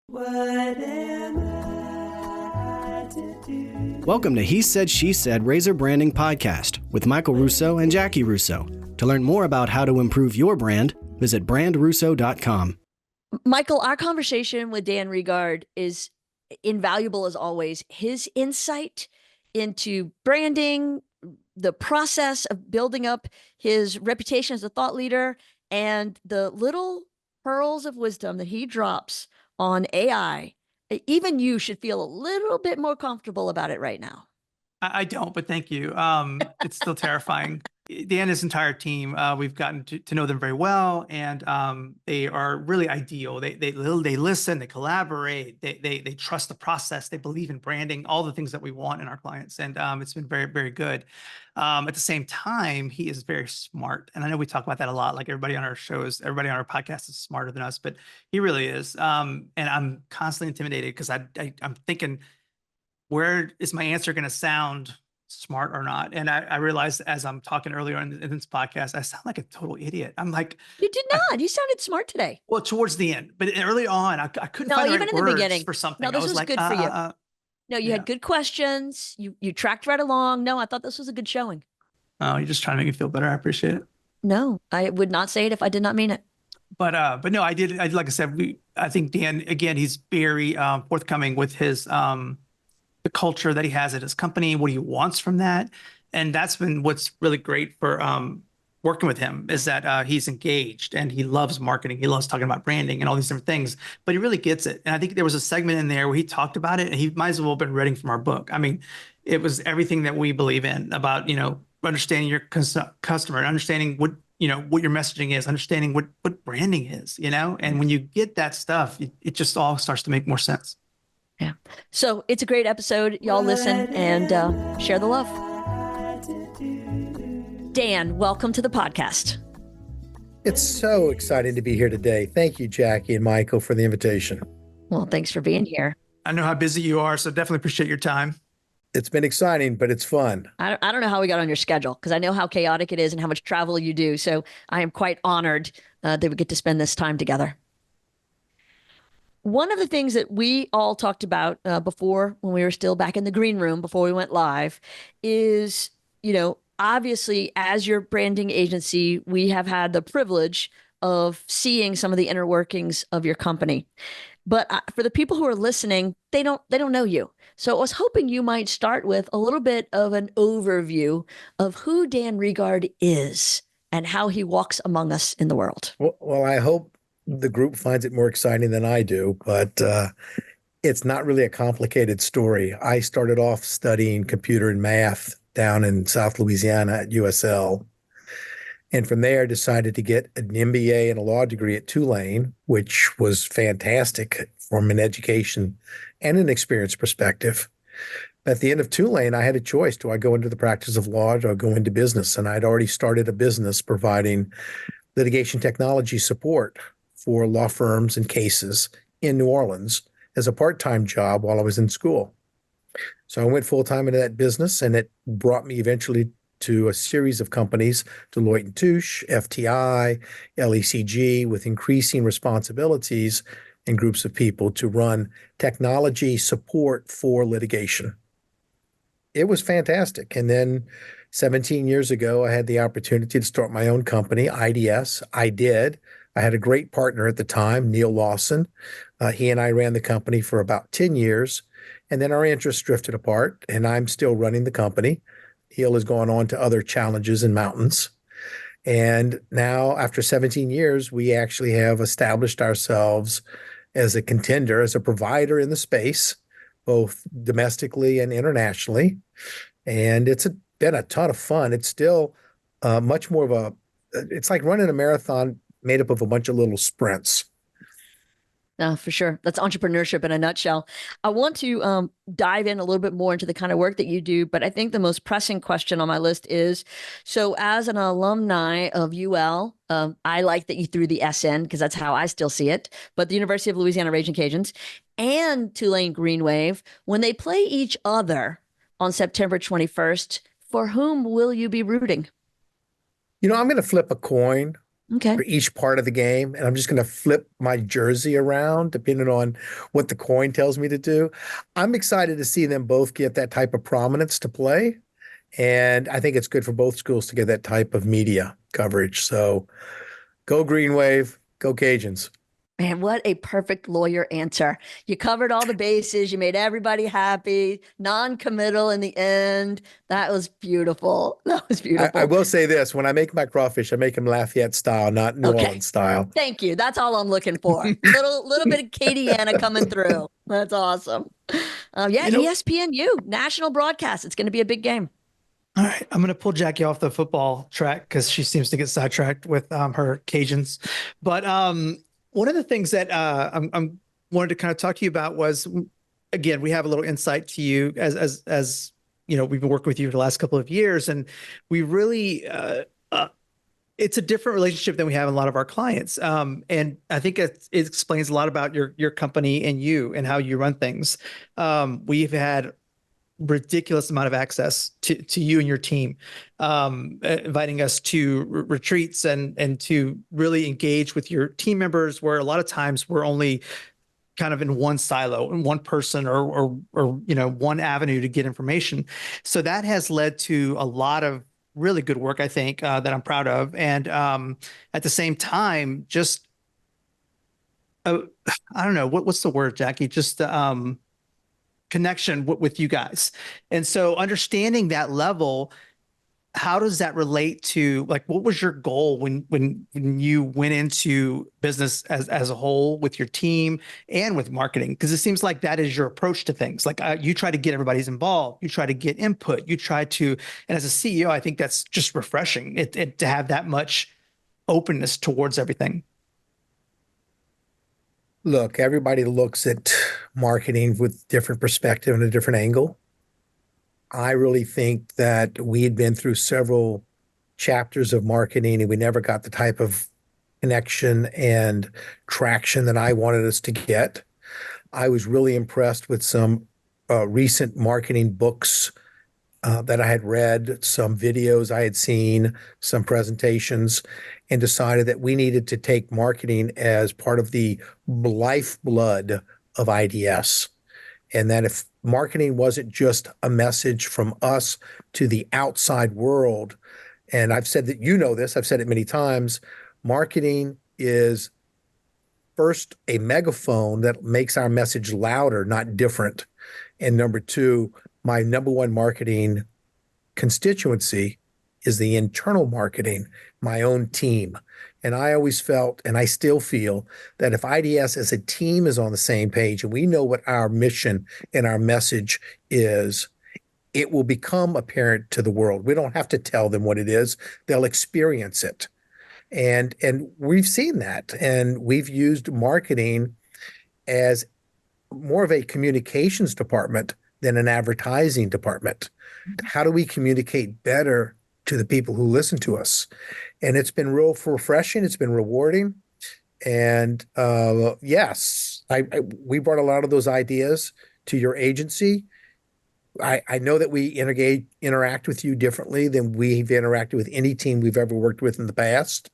What am I to do? Welcome to He Said, She Said Razor Branding Podcast with Michael Russo and Jaci Russo. To learn more about how to improve your brand, visit brandRUSSO.com. Michael, our conversation with Dan Regard is invaluable as always. His insight into branding, the process of building up his reputation as a thought leader, and the little pearls of wisdom that he drops on AI. Even you should feel a little bit more comfortable about it right now. I don't, but thank you. It's still terrifying. Dan and his entire team, we've gotten to know them very well, and they are really ideal. They listen, they collaborate, they trust the process, they believe in branding, all the things that we want in our clients, and it's been very, very good. At the same time, he is very smart, and I know we talk about that a lot. Like everybody on our shows, everybody on our podcast is smarter than us, but he really is. And I'm constantly intimidated because I'm thinking, where is my answer going to sound smart or not? And I realized as I'm talking earlier in this podcast, I sound like a total idiot. I'm like, You did not. You sounded smart today. well, towards the end, but early on, I couldn't No, find the even right in the words beginning. for something. No, this I was was like, good for you. No, you yeah. had good questions. You tracked right along. No, I thought this was a good showing. Oh, you're just trying to make me feel better. I appreciate it. No, I would not say it if I did not mean it. But no, I did. Like I said, I think Dan, again, he's very forthcoming with his the culture that he has at his company, what he wants from that. And that's been what's really great for working with him, is that he's engaged and he loves marketing. He loves talking about branding and all these different things, but he really gets it. And I think there was a segment in there where he talked about it, and he might as well have been reading from our book. I mean, it was everything that we believe in about, understanding your customer, understanding what your messaging is, understanding what branding is, and when you get that stuff, it just all starts to make more sense. Yeah. So it's a great episode. Y'all listen and share the love. Dan, welcome to the podcast. It's so exciting to be here today. Thank you, Jaci and Michael, for the invitation. Well, thanks for being here. I know how busy you are, so definitely appreciate your time. It's been exciting, but it's fun. I don't know how we got on your schedule, because I know how chaotic it is and how much travel you do. So I am quite honored that we get to spend this time together. One of the things that we all talked about before, when we were still back in the green room before we went live, is, obviously, as your branding agency, we have had the privilege of seeing some of the inner workings of your company. But for the people who are listening, they don't know you. So I was hoping you might start with a little bit of an overview of who Dan Regard is and how he walks among us in the world. Well, I hope the group finds it more exciting than I do, but it's not really a complicated story. I started off studying computer and math down in South Louisiana at USL. And from there, I decided to get an MBA and a law degree at Tulane, which was fantastic from an education and an experience perspective. At the end of Tulane, I had a choice. Do I go into the practice of law or do I go into business? And I'd already started a business providing litigation technology support for law firms and cases in New Orleans as a part-time job while I was in school. So I went full-time into that business, and it brought me eventually to a series of companies, Deloitte & Touche, FTI, LECG, with increasing responsibilities and groups of people to run technology support for litigation. It was fantastic. And then 17 years ago, I had the opportunity to start my own company, IDS. I did. I had a great partner at the time, Neil Lawson. He and I ran the company for about 10 years, and then our interests drifted apart, and I'm still running the company. Neil has gone on to other challenges and mountains. And now, after 17 years, we actually have established ourselves as a contender, as a provider in the space, both domestically and internationally. And it's been a ton of fun. It's still much more of it's like running a marathon made up of a bunch of little sprints. No, for sure. That's entrepreneurship in a nutshell. I want to dive in a little bit more into the kind of work that you do, but I think the most pressing question on my list is, so as an alumni of UL, I like that you threw the S in because that's how I still see it, but the University of Louisiana Raging Cajuns and Tulane Green Wave, when they play each other on September 21st, for whom will you be rooting? I'm going to flip a coin Okay. for each part of the game. And I'm just going to flip my jersey around depending on what the coin tells me to do. I'm excited to see them both get that type of prominence to play. And I think it's good for both schools to get that type of media coverage. So go Green Wave, go Cajuns. Man, what a perfect lawyer answer. You covered all the bases. You made everybody happy, non-committal in the end. That was beautiful. That was beautiful. I will say this, when I make my crawfish, I make them Lafayette style, not New Okay. Orleans style. Thank you. That's all I'm looking for. Little bit of Acadiana coming through. That's awesome. Yeah, ESPNU, national broadcast. It's going to be a big game. All right, I'm going to pull Jackie off the football track because she seems to get sidetracked with her Cajuns. But one of the things that I'm wanted to kind of talk to you about was, again, we have a little insight to you as you know, we've been working with you for the last couple of years, and we really it's a different relationship than we have in a lot of our clients. And I think it explains a lot about your company and you and how you run things. We've had ridiculous amount of access to you and your team, inviting us to retreats and to really engage with your team members, where a lot of times we're only kind of in one silo, in one person or you know, one avenue to get information. So that has led to a lot of really good work, I think, that I'm proud of. And at the same time, just I don't know, what's the word, Jackie? Just connection with you guys. And so understanding that level, how does that relate to, like, what was your goal when you went into business as a whole with your team and with marketing? Because it seems like that is your approach to things. Like you try to get everybody's involved, you try to get input, you try to, and as a CEO, I think that's just refreshing to have that much openness towards everything. Look, everybody looks at marketing with different perspective and a different angle. I really think that we had been through several chapters of marketing and we never got the type of connection and traction that I wanted us to get. I was really impressed with some recent marketing books that I had read, some videos I had seen, some presentations, and decided that we needed to take marketing as part of the lifeblood of IDS. And that if marketing wasn't just a message from us to the outside world, and I've said that, you know this, I've said it many times, marketing is first a megaphone that makes our message louder, not different. And number two, my number one marketing constituency is the internal marketing, my own team. And I always felt, and I still feel, that if IDS as a team is on the same page and we know what our mission and our message is, it will become apparent to the world. We don't have to tell them what it is. They'll experience it. And we've seen that. And we've used marketing as more of a communications department than an advertising department. How do we communicate better to the people who listen to us? And it's been real refreshing. It's been rewarding. And yes, we brought a lot of those ideas to your agency. I know that we interact with you differently than we've interacted with any team we've ever worked with in the past.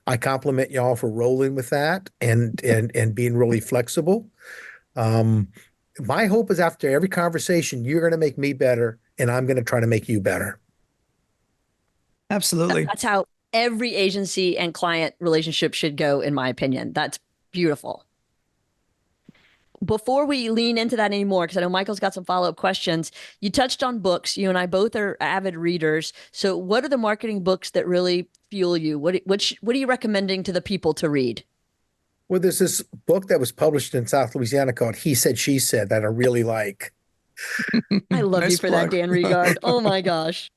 I compliment y'all for rolling with that and being really flexible. My hope is after every conversation, you're going to make me better, and I'm going to try to make you better. Absolutely. That's how every agency and client relationship should go, in my opinion. That's beautiful. Before we lean into that anymore, because I know Michael's got some follow-up questions, you touched on books. You and I both are avid readers. So what are the marketing books that really fuel you? What are you recommending to the people to read? Well, there's this book that was published in South Louisiana called He Said, She Said that I really like. I love Nice you for plug. that, Dan Regard. Oh my gosh.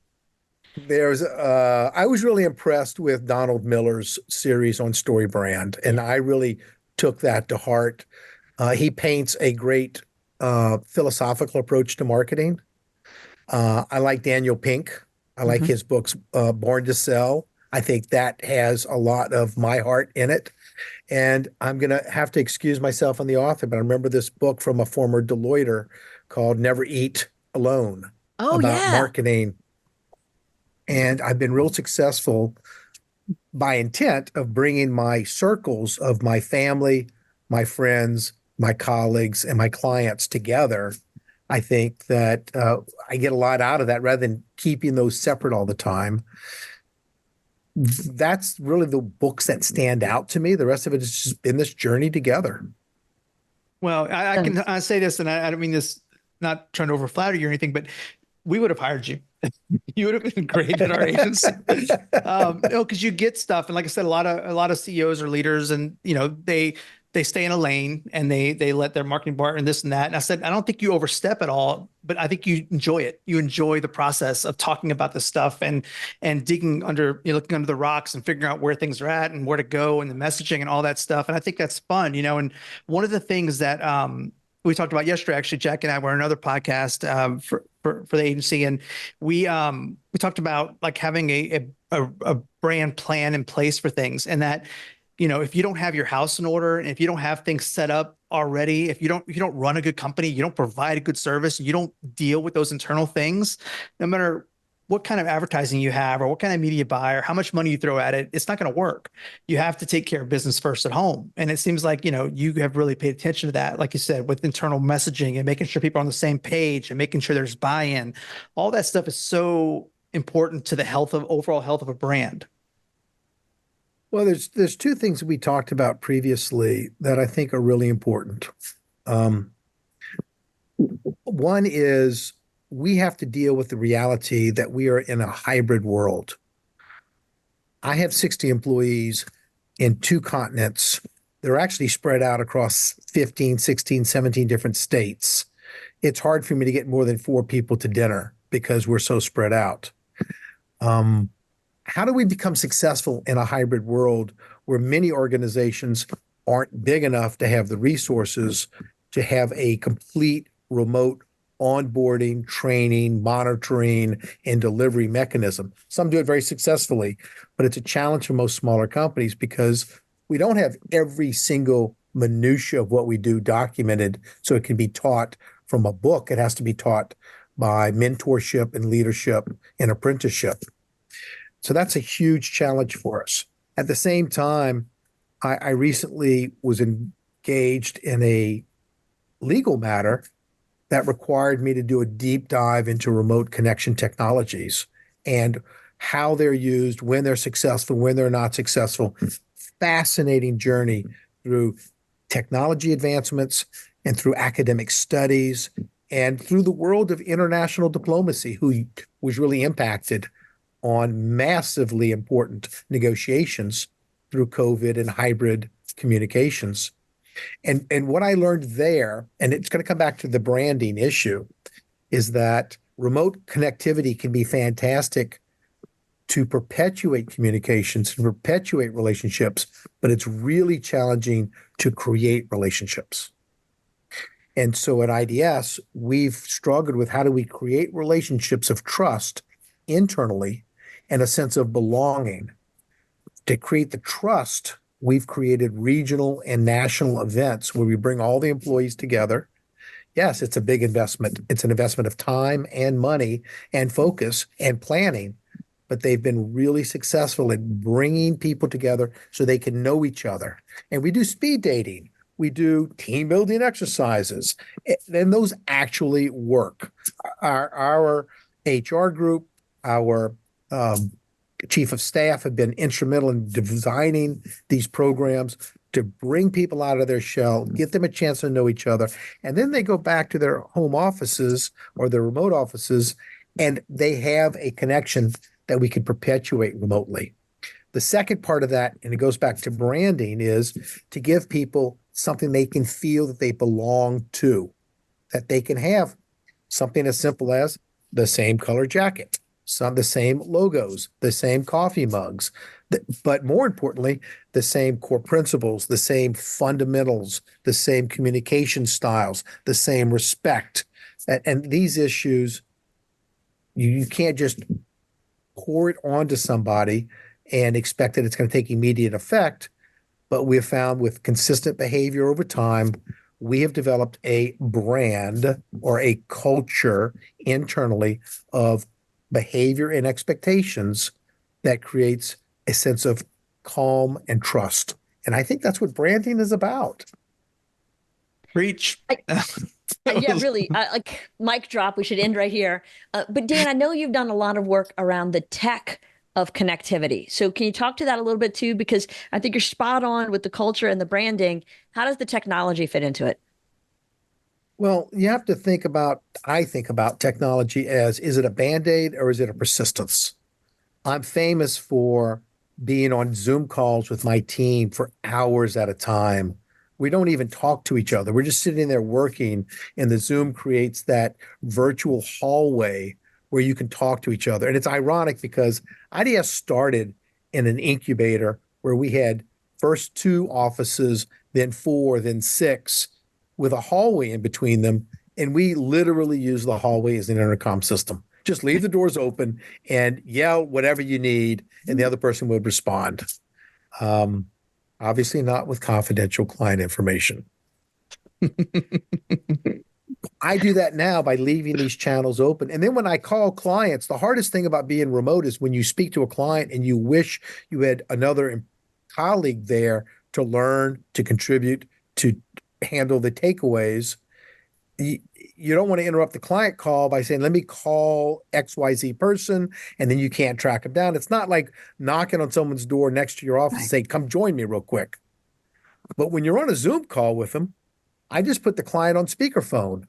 I was really impressed with Donald Miller's series on Story Brand, and I really took that to heart. He paints a great philosophical approach to marketing. I like Daniel Pink. I like his books, Born to Sell. I think that has a lot of my heart in it. And I'm going to have to excuse myself on the author, but I remember this book from a former Deloitter called Never Eat Alone Oh, about yeah. marketing. And I've been real successful by intent of bringing my circles of my family, my friends, my colleagues, and my clients together, I think that I get a lot out of that rather than keeping those separate all the time. That's really the books that stand out to me. The rest of it has just been this journey together. Well, I can say this, and I don't mean this, not trying to overflatter you or anything, but we would have hired you. You would have been great at our agency. Because you get stuff, and like I said, a lot of CEOs or leaders, and they stay in a lane and they let their marketing partner and this and that. And I said, I don't think you overstep at all, but I think you enjoy it. You enjoy the process of talking about this stuff and digging under, looking under the rocks and figuring out where things are at and where to go and the messaging and all that stuff. And I think that's fun, and one of the things that we talked about yesterday, actually, Jack and I were on another podcast for the agency, and we talked about like having a brand plan in place for things, and that if you don't have your house in order, and if you don't have things set up already, if you don't run a good company, you don't provide a good service, you don't deal with those internal things, no matter what kind of advertising you have or what kind of media you buy or how much money you throw at it, it's not going to work. You have to take care of business first at home. And it seems like, you have really paid attention to that, like you said, with internal messaging and making sure people are on the same page and making sure there's buy-in. All that stuff is so important to the overall health of a brand. Well, there's two things we talked about previously that I think are really important. One is we have to deal with the reality that we are in a hybrid world. I have 60 employees in 2 continents. They're actually spread out across 15, 16, 17 different states. It's hard for me to get more than 4 people to dinner because we're so spread out. How do we become successful in a hybrid world where many organizations aren't big enough to have the resources to have a complete remote onboarding, training, monitoring, and delivery mechanism? Some do it very successfully, but it's a challenge for most smaller companies because we don't have every single minutia of what we do documented so it can be taught from a book. It has to be taught by mentorship and leadership and apprenticeship. So that's a huge challenge for us. At the same time, I recently was engaged in a legal matter that required me to do a deep dive into remote connection technologies and how they're used, when they're successful, when they're not successful. Fascinating journey through technology advancements and through academic studies and through the world of international diplomacy, who was really impacted on massively important negotiations through COVID and hybrid communications. And what I learned there, and it's going to come back to the branding issue, is that remote connectivity can be fantastic to perpetuate communications, to perpetuate relationships, but it's really challenging to create relationships. And so at IDS, we've struggled with how do we create relationships of trust internally and a sense of belonging. To create the trust, we've created regional and national events where we bring all the employees together. Yes, it's a big investment. It's an investment of time and money and focus and planning, but they've been really successful in bringing people together so they can know each other. And we do speed dating. We do team building exercises, and those actually work. Our HR group, our chief of staff have been instrumental in designing these programs to bring people out of their shell, get them a chance to know each other, and then they go back to their home offices or their remote offices, and they have a connection that we can perpetuate remotely. The second part of that, and it goes back to branding, is to give people something they can feel that they belong to, that they can have something as simple as the same color jacket, the same logos, the same coffee mugs, but more importantly, the same core principles, the same fundamentals, the same communication styles, the same respect. And these issues, you can't just pour it onto somebody and expect that it's going to take immediate effect. But we have found with consistent behavior over time, we have developed a brand or a culture internally of behavior and expectations that creates a sense of calm, and trust. And I think that's what branding is about. Preach. Yeah, really. Like mic drop. We should end right here. But Dan, I know you've done a lot of work around the tech of connectivity. So can you talk to that a little bit too? Because I think you're spot on with the culture and the branding. How does the technology fit into it? Well, you have to think about, I think about technology as, is it a Band-Aid or is it a persistence? I'm famous for being on Zoom calls with my team for hours at a time. We don't even talk to each other. We're just sitting there working, and the Zoom creates that virtual hallway where you can talk to each other. And it's ironic because IDS started in an incubator where we had first 2 offices, then 4, then 6, with a hallway in between them. And we literally use the hallway as an intercom system. Just leave the doors open and yell whatever you need, and the other person would respond. Obviously not with confidential client information. I do that now by leaving these channels open. And then when I call clients, the hardest thing about being remote is when you speak to a client and you wish you had another colleague there to learn, to contribute, to handle the takeaways. You don't want to interrupt the client call by saying, let me call XYZ person, and then you can't track them down. It's not like knocking on someone's door next to your office and say, come join me real quick. But when you're on a Zoom call with them, I just put the client on speakerphone.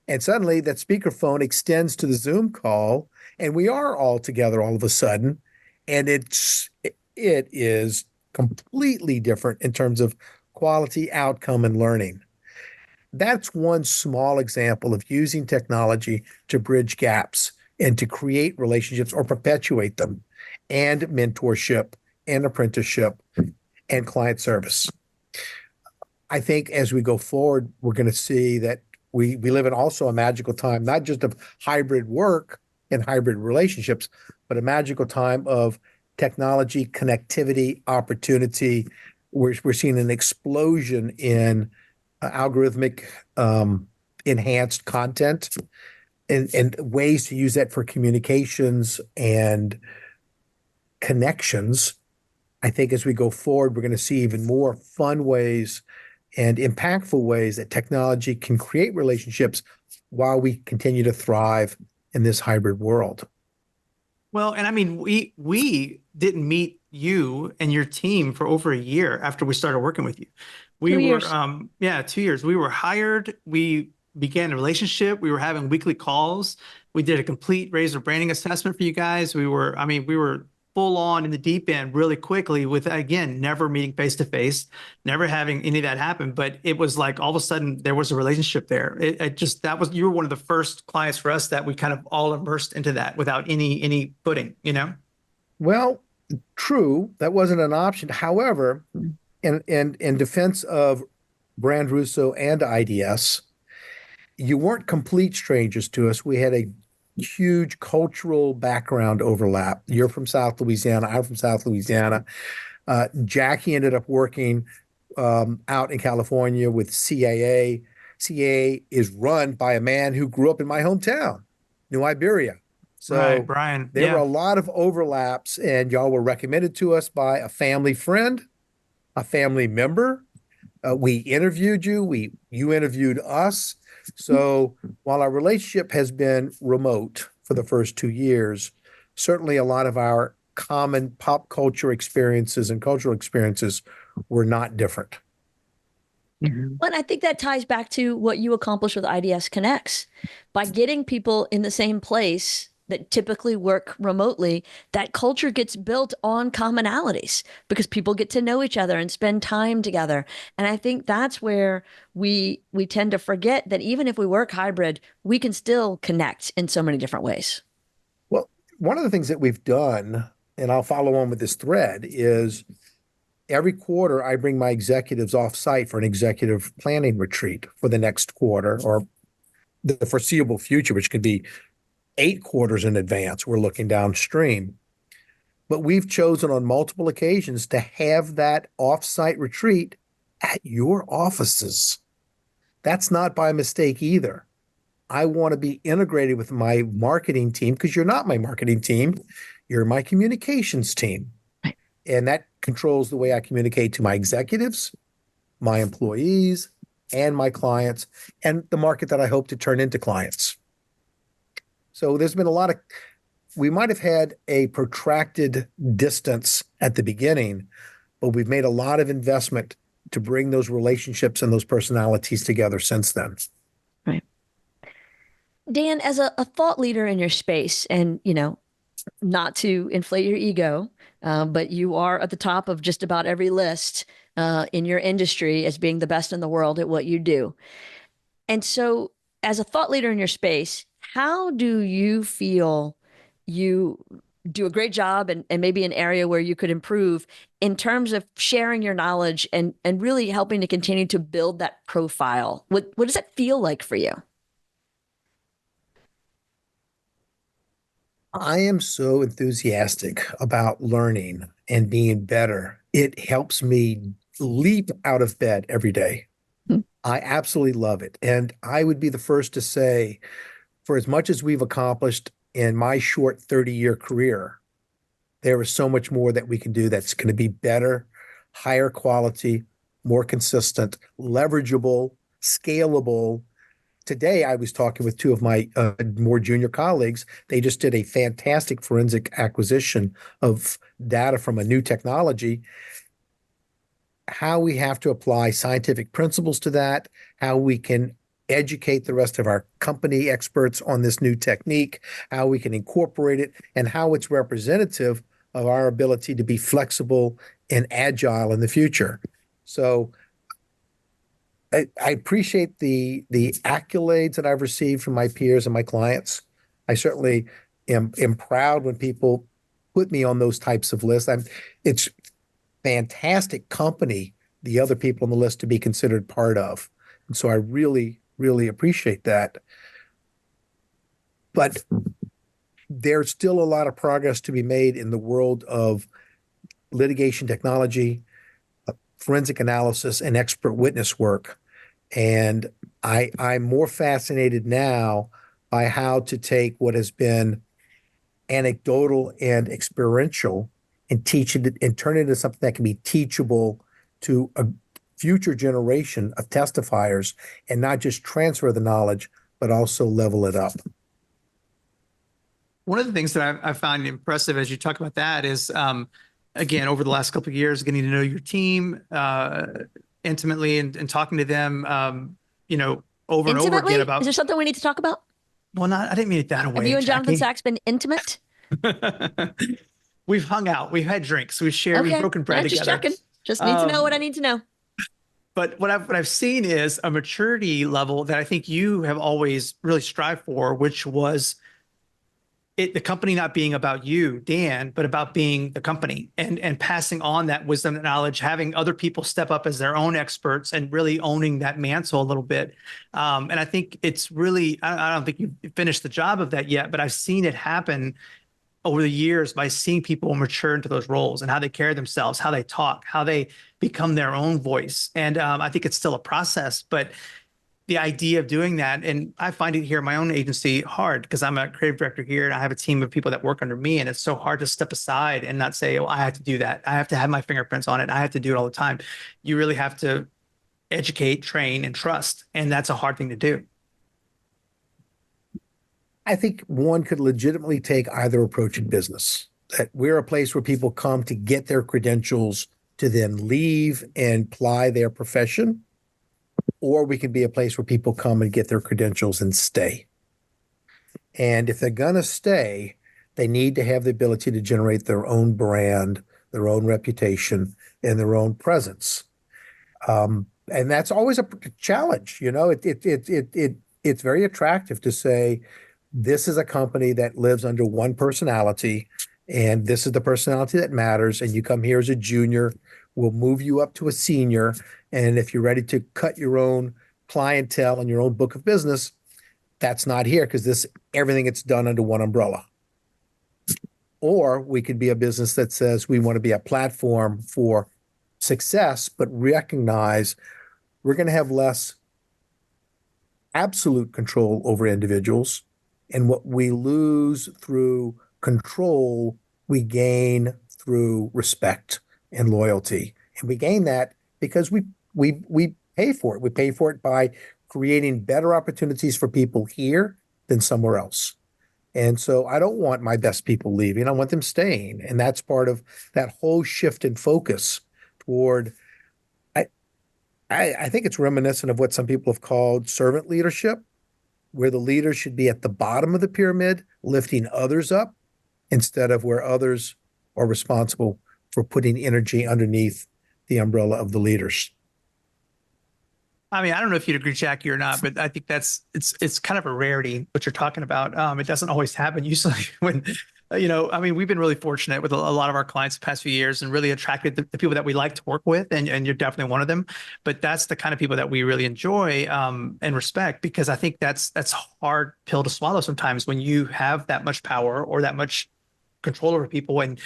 And suddenly that speakerphone extends to the Zoom call, and we are all together all of a sudden. And it is completely different in terms of quality, outcome, and learning. That's one small example of using technology to bridge gaps and to create relationships or perpetuate them, and mentorship and apprenticeship and client service. I think as we go forward, we're going to see that we live in also a magical time, not just of hybrid work and hybrid relationships, but a magical time of technology, connectivity, opportunity. We're seeing an explosion in algorithmic enhanced content and ways to use that for communications and connections. I think as we go forward, we're going to see even more fun ways and impactful ways that technology can create relationships while we continue to thrive in this hybrid world. Well, and I mean, we didn't meet you and your team for over a year after we started working with you. We 2 were, years. 2 years. We were hired. We began a relationship. We were having weekly calls. We did a complete razor branding assessment for you guys. We were full on in the deep end really quickly with, again, never meeting face to face, never having any of that happen. But it was like all of a sudden there was a relationship there. You were one of the first clients for us that we kind of all immersed into that without any footing, you know? Well, true, that wasn't an option. However, in defense of brandRUSSO and IDS, you weren't complete strangers to us. We had a huge cultural background overlap. You're from South Louisiana. I'm from South Louisiana. Jaci ended up working out in California with CAA. CAA is run by a man who grew up in my hometown, New Iberia. So right, Brian. There were a lot of overlaps, and y'all were recommended to us by a family friend, a family member. We interviewed you. You interviewed us. So while our relationship has been remote for the first 2 years, certainly a lot of our common pop culture experiences and cultural experiences were not different. Well, and I think that ties back to what you accomplished with IDS Connects. By getting people in the same place that typically work remotely, that culture gets built on commonalities because people get to know each other and spend time together. And I think that's where we tend to forget that even if we work hybrid, we can still connect in so many different ways. Well, one of the things that we've done, and I'll follow on with this thread, is every quarter I bring my executives off site for an executive planning retreat for the next quarter or the foreseeable future, which could be 8 quarters in advance. We're looking downstream. But we've chosen on multiple occasions to have that off-site retreat at your offices. That's not by mistake either. I want to be integrated with my marketing team because you're not my marketing team. You're my communications team. And that controls the way I communicate to my executives, my employees, and my clients, and the market that I hope to turn into clients. So there's been we might have had a protracted distance at the beginning, but we've made a lot of investment to bring those relationships and those personalities together since then. Right. Dan, as a thought leader in your space, and not to inflate your ego, but you are at the top of just about every list in your industry as being the best in the world at what you do. And so, as a thought leader in your space, how do you feel you do a great job and maybe an area where you could improve in terms of sharing your knowledge and really helping to continue to build that profile? What does that feel like for you? I am so enthusiastic about learning and being better. It helps me leap out of bed every day. I absolutely love it. And I would be the first to say, for as much as we've accomplished in my short 30-year career, there is so much more that we can do that's going to be better, higher quality, more consistent, leverageable, scalable. Today, I was talking with two of my more junior colleagues. They just did a fantastic forensic acquisition of data from a new technology. How we have to apply scientific principles to that, how we can educate the rest of our company experts on this new technique, how we can incorporate it, and how it's representative of our ability to be flexible and agile in the future. So I appreciate the accolades that I've received from my peers and my clients. I certainly am proud when people put me on those types of lists. It's fantastic company, the other people on the list to be considered part of. And so I really, really appreciate that. But there's still a lot of progress to be made in the world of litigation technology, forensic analysis, and expert witness work. And I'm more fascinated now by how to take what has been anecdotal and experiential and teach it and turn it into something that can be teachable to a future generation of testifiers, and not just transfer the knowledge, but also level it up. One of the things that I found impressive as you talk about that is, again, over the last couple of years, getting to know your team intimately and talking to them, over and over again about. Is there something we need to talk about? Well, I didn't mean it that way. Have you and Jonathan Jackie. Sachs been intimate? We've hung out, we've had drinks, we've shared, we've broken bread Just together. checking. Just need to know what I need to know. But what I've seen is a maturity level that I think you have always really strived for, which was the company not being about you, Dan, but about being the company and passing on that wisdom and knowledge, having other people step up as their own experts and really owning that mantle a little bit. And I think it's really, I don't think you've finished the job of that yet, but I've seen it happen over the years by seeing people mature into those roles and how they carry themselves, how they talk, how they become their own voice. And I think it's still a process, but the idea of doing that, and I find it here in my own agency hard because I'm a creative director here and I have a team of people that work under me, and it's so hard to step aside and not say, oh, I have to do that. I have to have my fingerprints on it. I have to do it all the time. You really have to educate, train, and trust. And that's a hard thing to do. I think one could legitimately take either approach in business. That we're a place where people come to get their credentials to then leave and ply their profession, or we can be a place where people come and get their credentials and stay. And if they're going to stay, they need to have the ability to generate their own brand, their own reputation, and their own presence. And that's always a challenge. It's very attractive to say, this is a company that lives under one personality, and this is the personality that matters. And you come here as a junior, we'll move you up to a senior. And if you're ready to cut your own clientele and your own book of business, that's not here because everything gets done under one umbrella. Or we could be a business that says we want to be a platform for success, but recognize we're going to have less absolute control over individuals. And what we lose through control, we gain through respect and loyalty. And we gain that because we pay for it. We pay for it by creating better opportunities for people here than somewhere else. And so I don't want my best people leaving. I want them staying. And that's part of that whole shift in focus toward, I think it's reminiscent of what some people have called servant leadership, where the leader should be at the bottom of the pyramid, lifting others up, instead of where others are responsible for putting energy underneath the umbrella of the leaders. I mean, I don't know if you'd agree, Jackie, or not, but I think it's kind of a rarity what you're talking about. It doesn't always happen. Usually, when I mean, we've been really fortunate with a lot of our clients the past few years, and really attracted the people that we like to work with, and you're definitely one of them. But that's the kind of people that we really enjoy and respect, because I think that's a hard pill to swallow sometimes when you have that much power or that much control over people, and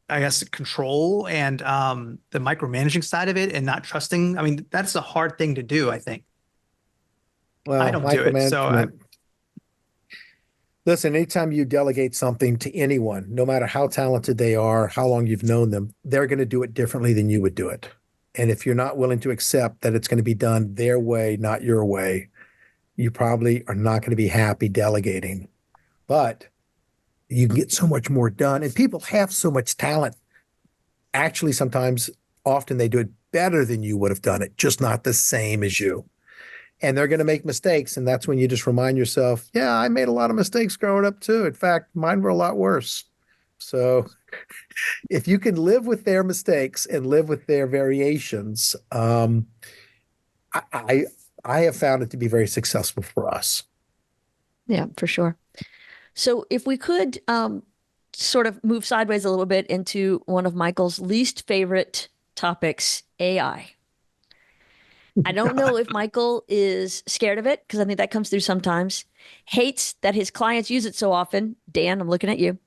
I guess control and the micromanaging side of it, and not trusting. I mean, that's a hard thing to do, I think. Well, I don't do it. So listen, anytime you delegate something to anyone, no matter how talented they are, how long you've known them, they're going to do it differently than you would do it. And if you're not willing to accept that it's going to be done their way, not your way, you probably are not going to be happy delegating. But you can get so much more done, and people have so much talent. Actually, often they do it better than you would have done it, just not the same as you. And they're going to make mistakes. And that's when you just remind yourself, yeah, I made a lot of mistakes growing up too. In fact, mine were a lot worse. So if you can live with their mistakes and live with their variations, I have found it to be very successful for us. Yeah, for sure. So if we could sort of move sideways a little bit into one of Michael's least favorite topics, AI. I don't know if Michael is scared of it, because I think that comes through sometimes, hates that his clients use it so often. Dan, I'm looking at you.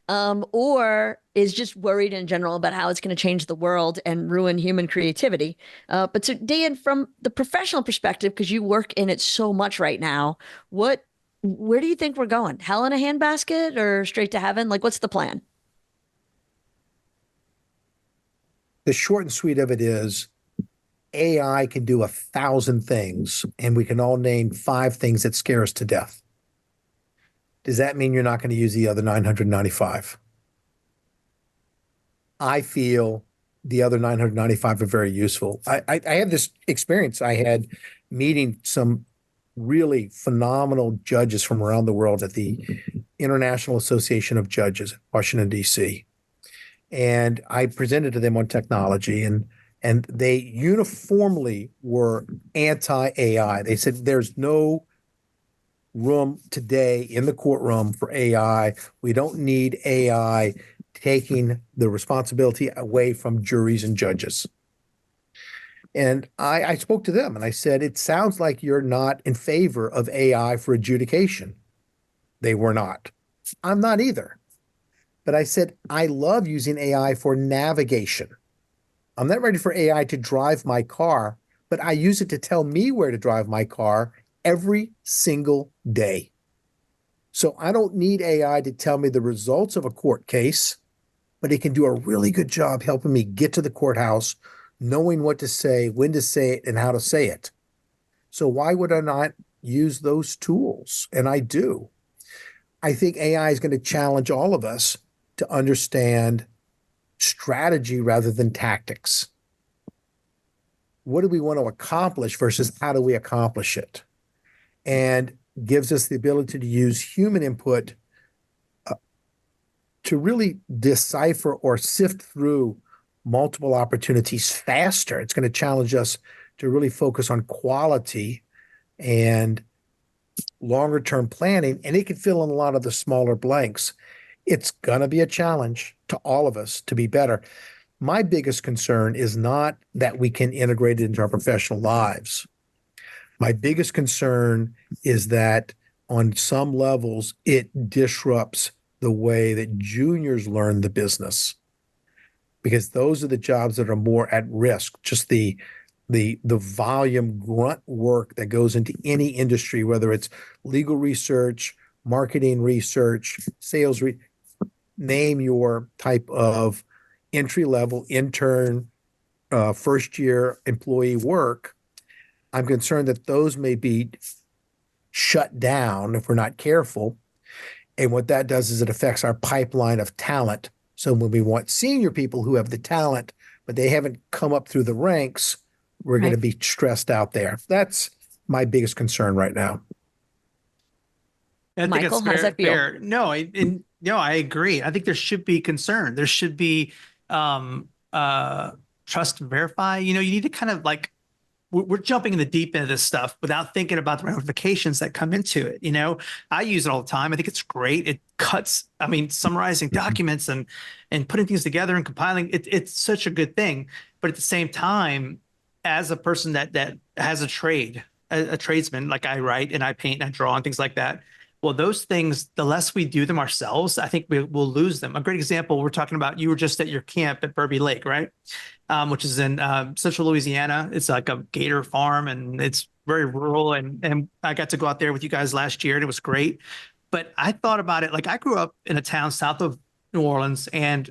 Or is just worried in general about how it's going to change the world and ruin human creativity. But so Dan, from the professional perspective, because you work in it so much right now, where do you think we're going? Hell in a handbasket or straight to heaven? Like, what's the plan? The short and sweet of it is AI can do 1,000 things, and we can all name 5 things that scare us to death. Does that mean you're not going to use the other 995? I feel the other 995 are very useful. I have this experience. I had meeting some really phenomenal judges from around the world at the International Association of Judges in Washington, D.C. And I presented to them on technology, and they uniformly were anti-AI. They said there's no room today in the courtroom for AI. We don't need AI taking the responsibility away from juries and judges. And I spoke to them and I said, it sounds like you're not in favor of AI for adjudication. They were not. I'm not either. But I said, I love using AI for navigation. I'm not ready for AI to drive my car, but I use it to tell me where to drive my car every single day. So I don't need AI to tell me the results of a court case, but it can do a really good job helping me get to the courthouse, knowing what to say, when to say it, and how to say it. So why would I not use those tools? And I do. I think AI is going to challenge all of us to understand strategy rather than tactics. What do we want to accomplish versus how do we accomplish it? And gives us the ability to use human input to really decipher or sift through multiple opportunities faster. It's going to challenge us to really focus on quality and longer term planning, and it can fill in a lot of the smaller blanks. It's going to be a challenge to all of us to be better. My biggest concern is not that we can integrate it into our professional lives. My biggest concern is that on some levels, it disrupts the way that juniors learn the business, because those are the jobs that are more at risk. Just the volume grunt work that goes into any industry, whether it's legal research, marketing research, sales, name your type of entry level intern, first year employee work, I'm concerned that those may be shut down if we're not careful. And what that does is it affects our pipeline of talent. So when we want senior people who have the talent, but they haven't come up through the ranks, we're going to be stressed out there. That's my biggest concern right now. I think Michael, it's how does that feel? fair. No, I agree. I think there should be concern. There should be trust and verify. You need to kind of like we're jumping in the deep end of this stuff without thinking about the ramifications that come into it. I use it all the time. I think it's great. It cuts, summarizing documents and putting things together and compiling. It's such a good thing. But at the same time, as a person that has a trade, a tradesman, like I write and I paint and I draw and things like that. Well, those things, the less we do them ourselves, I think we'll lose them. A great example, we're talking about, you were just at your camp at Burby Lake, right? Which is in central Louisiana. It's like a gator farm and it's very rural. And I got to go out there with you guys last year and it was great. But I thought about it, like I grew up in a town south of New Orleans and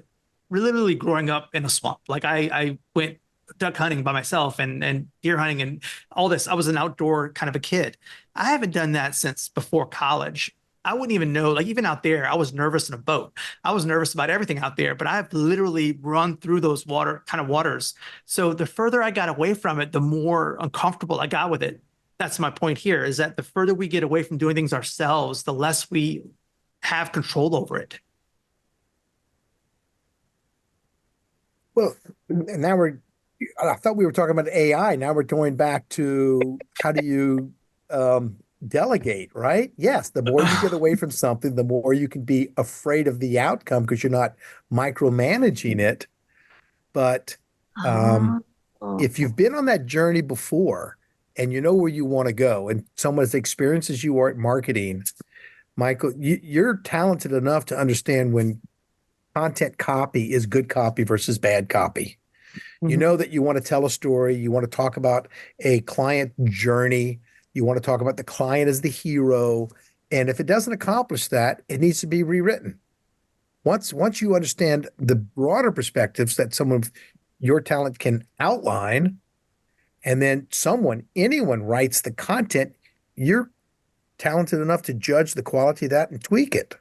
literally growing up in a swamp. Like I went duck hunting by myself and deer hunting and all this. I was an outdoor kind of a kid. I haven't done that since before college. I wouldn't even know, like even out there, I was nervous in a boat. I was nervous about everything out there, but I've literally run through those waters. So the further I got away from it, the more uncomfortable I got with it. That's my point here, is that the further we get away from doing things ourselves, the less we have control over it. Well, now I thought we were talking about AI. Now we're going back to how do you delegate, right? Yes, the more you get away from something, the more you can be afraid of the outcome because you're not micromanaging it. But if you've been on that journey before and you know where you want to go, and someone as experienced as you are at marketing, Michael, you're talented enough to understand when content copy is good copy versus bad copy. You know that you want to tell a story. You want to talk about a client journey. You want to talk about the client as the hero. And if it doesn't accomplish that, it needs to be rewritten. Once you understand the broader perspectives that someone of your talent can outline, and then anyone writes the content, you're talented enough to judge the quality of that and tweak it.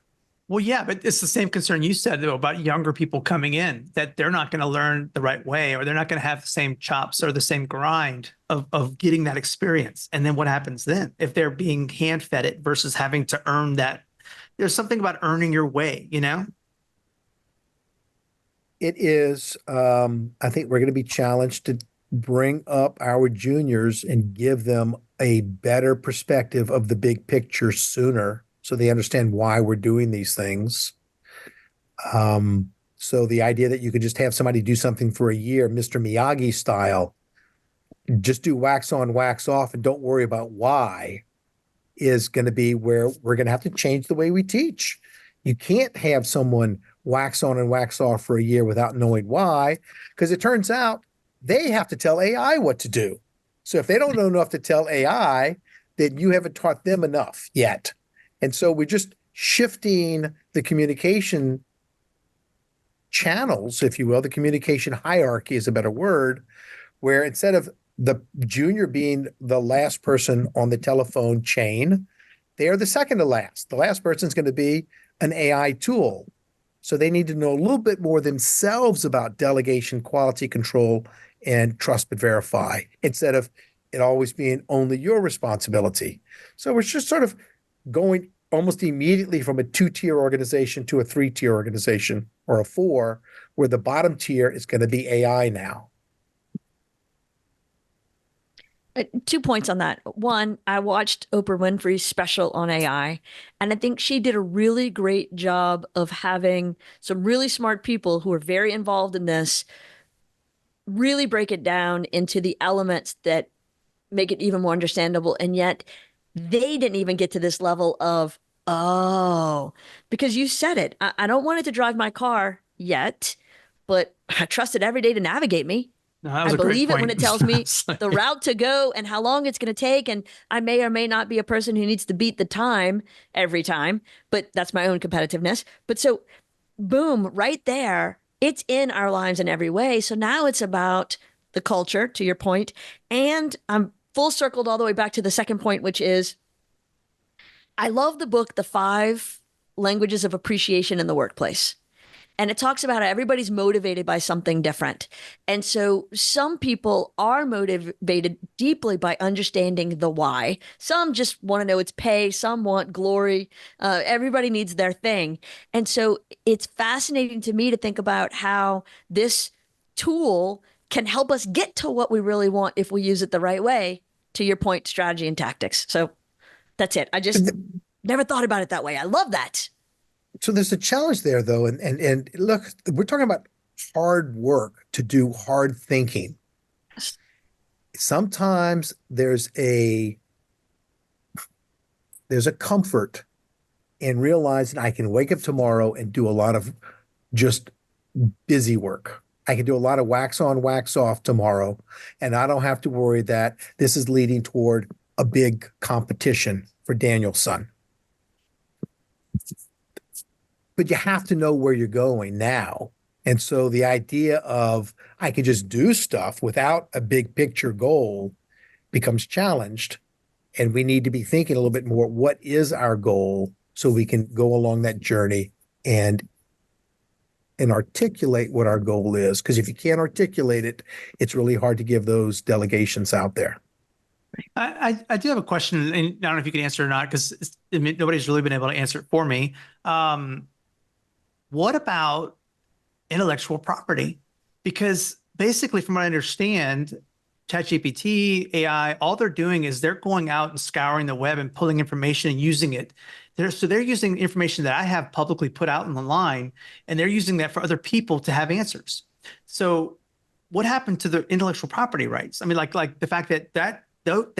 Well, yeah, but it's the same concern you said, though, about younger people coming in, that they're not going to learn the right way, or they're not going to have the same chops or the same grind of getting that experience. And then what happens then if they're being hand-fed it versus having to earn that? There's something about earning your way, It is, I think we're going to be challenged to bring up our juniors and give them a better perspective of the big picture sooner, so they understand why we're doing these things. So the idea that you could just have somebody do something for a year, Mr. Miyagi style, just do wax on, wax off, and don't worry about why, is going to be where we're going to have to change the way we teach. You can't have someone wax on and wax off for a year without knowing why, because it turns out they have to tell AI what to do. So if they don't know enough to tell AI, then you haven't taught them enough yet. And so we're just shifting the communication channels, if you will. The communication hierarchy is a better word, where instead of the junior being the last person on the telephone chain, they are the second to last. The last person is going to be an AI tool. So they need to know a little bit more themselves about delegation, quality control, and trust but verify, instead of it always being only your responsibility. So we're just sort of going almost immediately from a 2-tier organization to a 3-tier organization, or a 4, where the bottom tier is going to be AI now. 2 points on that. One, I watched Oprah Winfrey's special on AI, and I think she did a really great job of having some really smart people who are very involved in this really break it down into the elements that make it even more understandable. And yet they didn't even get to this level of, oh, because you said it. I don't want it to drive my car yet, but I trust it every day to navigate me. No, that was I a great believe it when point. it tells me It's like- the route to go and how long it's going to take. And I may or may not be a person who needs to beat the time every time, but that's my own competitiveness. But so boom, right there, it's in our lives in every way. So now it's about the culture, to your point. And I'm full circled all the way back to the second point, which is I love the book, The Five Languages of Appreciation in the Workplace. And it talks about how everybody's motivated by something different. And so some people are motivated deeply by understanding the why. Some just want to know it's pay, some want glory. Everybody needs their thing. And so it's fascinating to me to think about how this tool can help us get to what we really want if we use it the right way, to your point, strategy and tactics. So that's it. I just never thought about it that way. I love that. So there's a challenge there, though, and look, we're talking about hard work to do hard thinking. Sometimes there's a comfort in realizing I can wake up tomorrow and do a lot of just busy work. I can do a lot of wax on, wax off tomorrow, and I don't have to worry that this is leading toward a big competition for Daniel's son. But you have to know where you're going now. And so the idea of I can just do stuff without a big picture goal becomes challenged. And we need to be thinking a little bit more, what is our goal, so we can go along that journey and articulate what our goal is. Because if you can't articulate it, it's really hard to give those delegations out there. I do have a question, and I don't know if you can answer it or not, because nobody's really been able to answer it for me. What about intellectual property? Because basically, from what I understand, ChatGPT, AI, all they're doing is they're going out and scouring the web and pulling information and using it. They're using information that I have publicly put out on the line, and they're using that for other people to have answers. So what happened to the intellectual property rights? I mean, like the fact that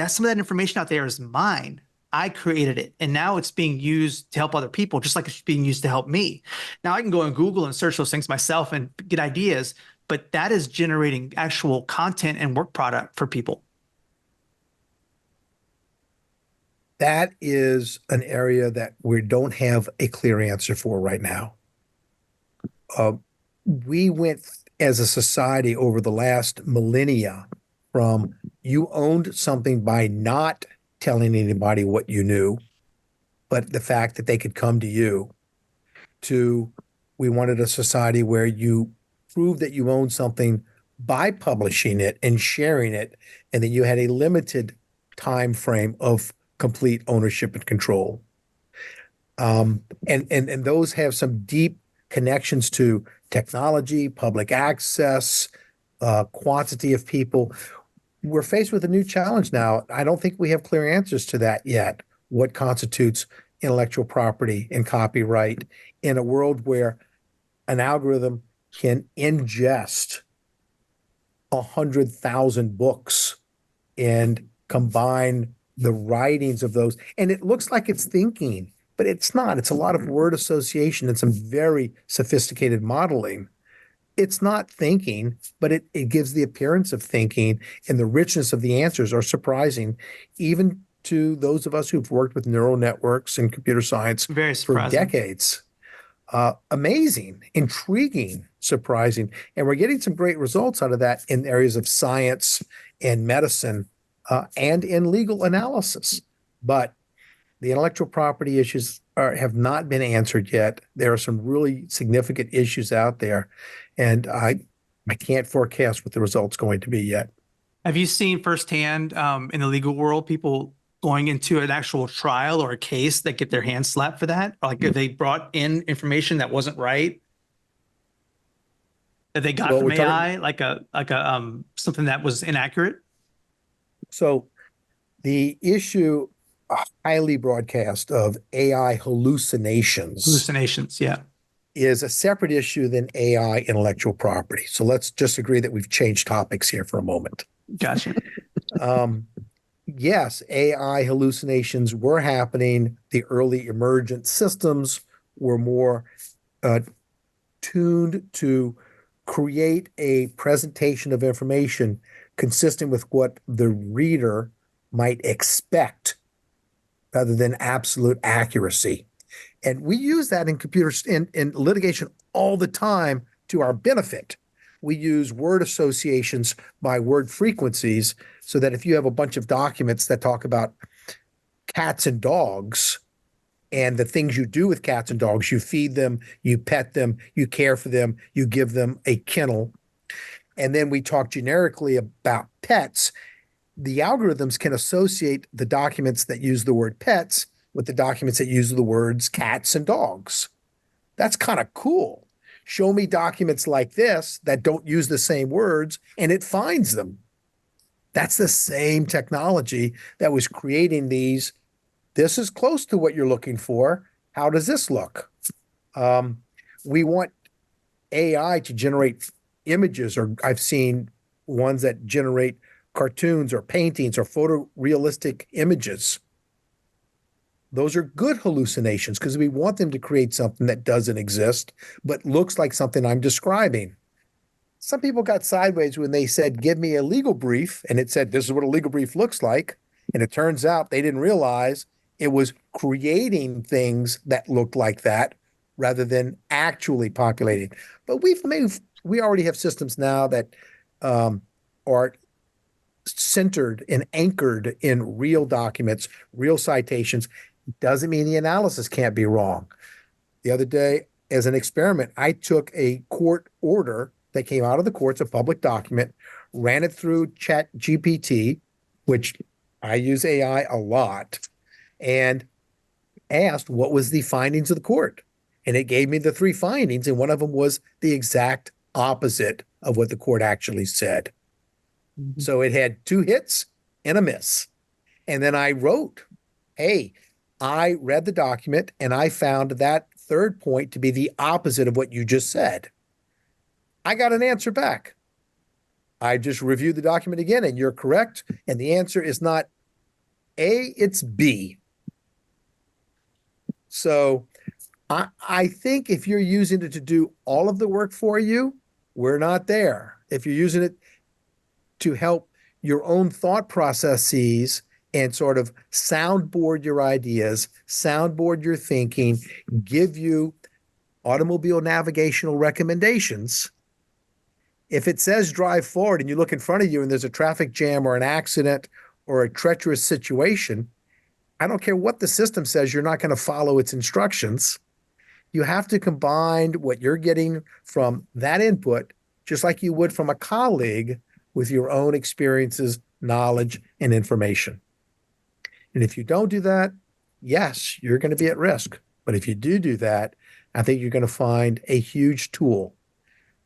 some of that information out there is mine. I created it, and now it's being used to help other people, just like it's being used to help me. Now I can go on Google and search those things myself and get ideas, but that is generating actual content and work product for people. That is an area that we don't have a clear answer for right now. We went as a society over the last millennia from you owned something by not telling anybody what you knew, but the fact that they could come to you, to we wanted a society where you proved that you owned something by publishing it and sharing it, and that you had a limited time frame of complete ownership and control. And those have some deep connections to technology, public access, quantity of people. We're faced with a new challenge now. I don't think we have clear answers to that yet. What constitutes intellectual property and copyright in a world where an algorithm can ingest 100,000 books and combine the writings of those. And it looks like it's thinking, but it's not. It's a lot of word association and some very sophisticated modeling. It's not thinking, but it gives the appearance of thinking, and the richness of the answers are surprising, even to those of us who've worked with neural networks and computer science for decades. Amazing, intriguing, surprising. And we're getting some great results out of that in areas of science and medicine and in legal analysis. But the intellectual property issues have not been answered yet. There are some really significant issues out there, and I can't forecast what the result's going to be yet. Have you seen firsthand in the legal world people going into an actual trial or a case that get their hands slapped for that? Like if they brought in information that wasn't right, that they got from AI, like a something that was inaccurate? So the issue highly broadcast of AI hallucinations, yeah, is a separate issue than AI intellectual property. So let's just agree that we've changed topics here for a moment. Gotcha. Yes, AI hallucinations were happening. The early emergent systems were more tuned to create a presentation of information consistent with what the reader might expect, rather than absolute accuracy. And we use that in computers in litigation all the time to our benefit. We use word associations by word frequencies so that if you have a bunch of documents that talk about cats and dogs and the things you do with cats and dogs, you feed them, you pet them, you care for them, you give them a kennel, and then we talk generically about pets, the algorithms can associate the documents that use the word pets with the documents that use the words cats and dogs. That's kind of cool. Show me documents like this that don't use the same words, and it finds them. That's the same technology that was creating these. This is close to what you're looking for. How does this look? We want AI to generate images, or I've seen ones that generate cartoons or paintings or photorealistic images. Those are good hallucinations because we want them to create something that doesn't exist but looks like something I'm describing. Some people got sideways when they said, give me a legal brief, and it said, this is what a legal brief looks like. And it turns out they didn't realize it was creating things that looked like that rather than actually populating. But we already have systems now that are centered and anchored in real documents, real citations. Doesn't mean the analysis can't be wrong. The other day, as an experiment, I took a court order that came out of the courts, a public document, ran it through ChatGPT, which I use AI a lot, and asked what was the findings of the court. And it gave me the 3 findings, and one of them was the exact opposite of what the court actually said. Mm-hmm. So it had 2 hits and a miss. And then I wrote, hey, I read the document and I found that 3rd point to be the opposite of what you just said. I got an answer back. I just reviewed the document again, and you're correct. And the answer is not A, it's B. So I think if you're using it to do all of the work for you, we're not there. If you're using it to help your own thought processes and sort of soundboard your ideas, soundboard your thinking, give you automobile navigational recommendations. If it says drive forward and you look in front of you and there's a traffic jam or an accident or a treacherous situation, I don't care what the system says, you're not going to follow its instructions. You have to combine what you're getting from that input, just like you would from a colleague, with your own experiences, knowledge, and information. And if you don't do that, yes, you're going to be at risk. But if you do that, I think you're going to find a huge tool.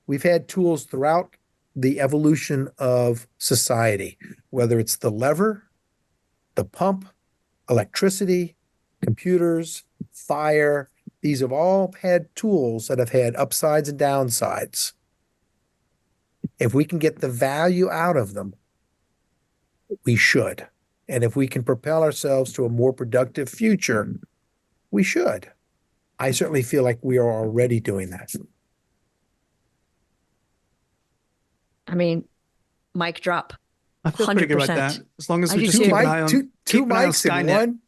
We've had tools throughout the evolution of society, whether it's the lever, the pump, electricity, computers, fire. These have all had tools that have had upsides and downsides. If we can get the value out of them, we should. And if we can propel ourselves to a more productive future, we should. I certainly feel like we are already doing that. I mean, mic drop. I feel pretty good about that. As long as we I just do keep too. an eye on, Two keep an eye on mics in Skynet. one.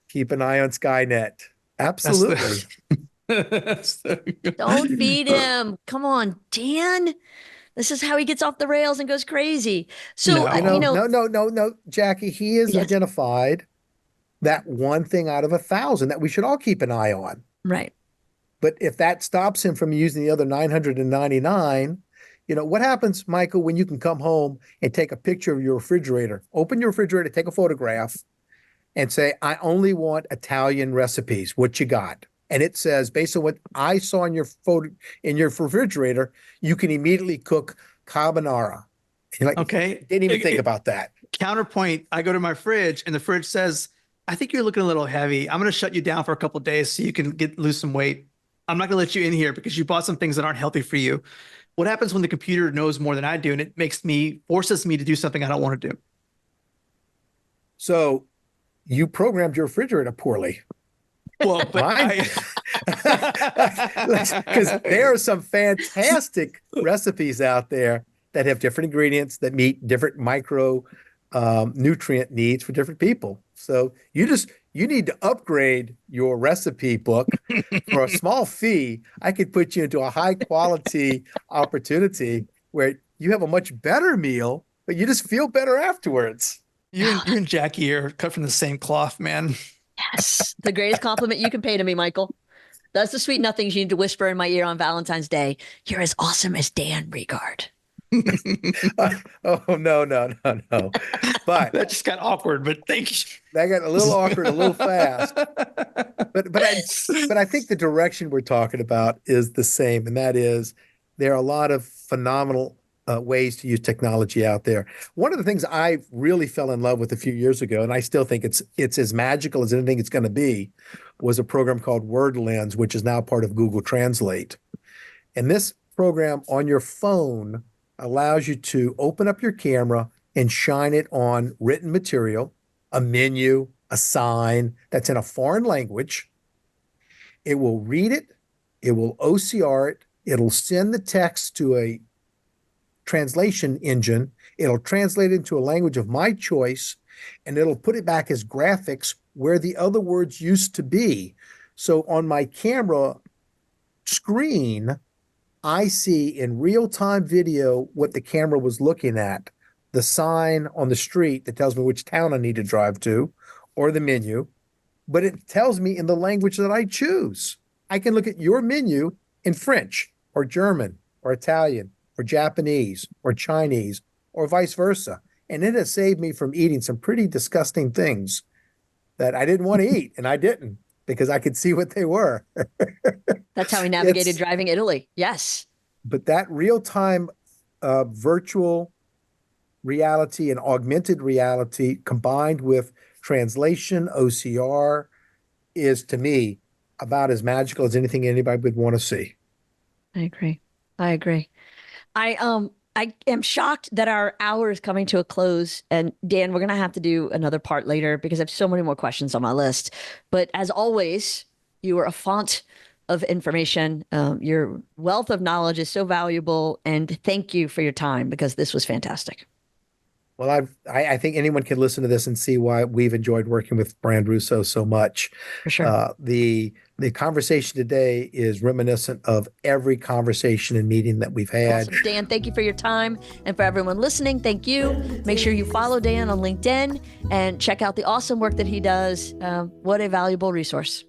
Keep an eye on Skynet. Absolutely. Don't feed him. Come on, Dan. This is how he gets off the rails and goes crazy. So, No. No, Jackie, he has Yes. identified that one thing out of 1,000 that we should all keep an eye on. right. But if that stops him from using the other 999, what happens, Michael, when you can come home and take a picture of your refrigerator, open your refrigerator, take a photograph, and say, I only want Italian recipes. What you got? And it says, based on what I saw in your photo in your refrigerator, you can immediately cook carbonara. You're like, Okay. didn't even think about that. Counterpoint, I go to my fridge and the fridge says, I think you're looking a little heavy. I'm going to shut you down for a couple of days so you can lose some weight. I'm not going to let you in here because you bought some things that aren't healthy for you. What happens when the computer knows more than I do and it forces me to do something I don't want to do? So you programmed your refrigerator poorly. Well, but because there are some fantastic recipes out there that have different ingredients that meet different micro nutrient needs for different people. So you need to upgrade your recipe book for a small fee. I could put you into a high quality opportunity where you have a much better meal, but you just feel better afterwards. You and Jackie are cut from the same cloth, man. Yes. The greatest compliment you can pay to me, Michael. That's the sweet nothings you need to whisper in my ear on Valentine's Day. You're as awesome as Dan Regard. Oh, no. But That just got awkward, but thank you. that got a little awkward, a little fast. But I think the direction we're talking about is the same, and that is there are a lot of phenomenal ways to use technology out there. One of the things I really fell in love with a few years ago, and I still think it's as magical as anything it's going to be, was a program called WordLens, which is now part of Google Translate. And this program on your phone allows you to open up your camera and shine it on written material, a menu, a sign that's in a foreign language. It will read it, it will OCR it, it'll send the text to a translation engine, it'll translate it into a language of my choice, and it'll put it back as graphics where the other words used to be. So on my camera screen, I see in real-time video what the camera was looking at, the sign on the street that tells me which town I need to drive to, or the menu, but it tells me in the language that I choose. I can look at your menu in French or German or Italian or Japanese or Chinese or vice versa. And it has saved me from eating some pretty disgusting things that I didn't want to eat, and I didn't because I could see what they were. That's how we navigated driving Italy. Yes. But that real-time virtual reality and augmented reality combined with translation, OCR, is to me about as magical as anything anybody would want to see. I agree. I am shocked that our hour is coming to a close. And Dan, we're going to have to do another part later because I have so many more questions on my list. But as always, you are a font of information. Your wealth of knowledge is so valuable. And thank you for your time because this was fantastic. Well, I think anyone can listen to this and see why we've enjoyed working with brandRUSSO so much. For sure. The conversation today is reminiscent of every conversation and meeting that we've had. Awesome. Dan, thank you for your time. And for everyone listening, thank you. Make sure you follow Dan on LinkedIn and check out the awesome work that he does. What a valuable resource.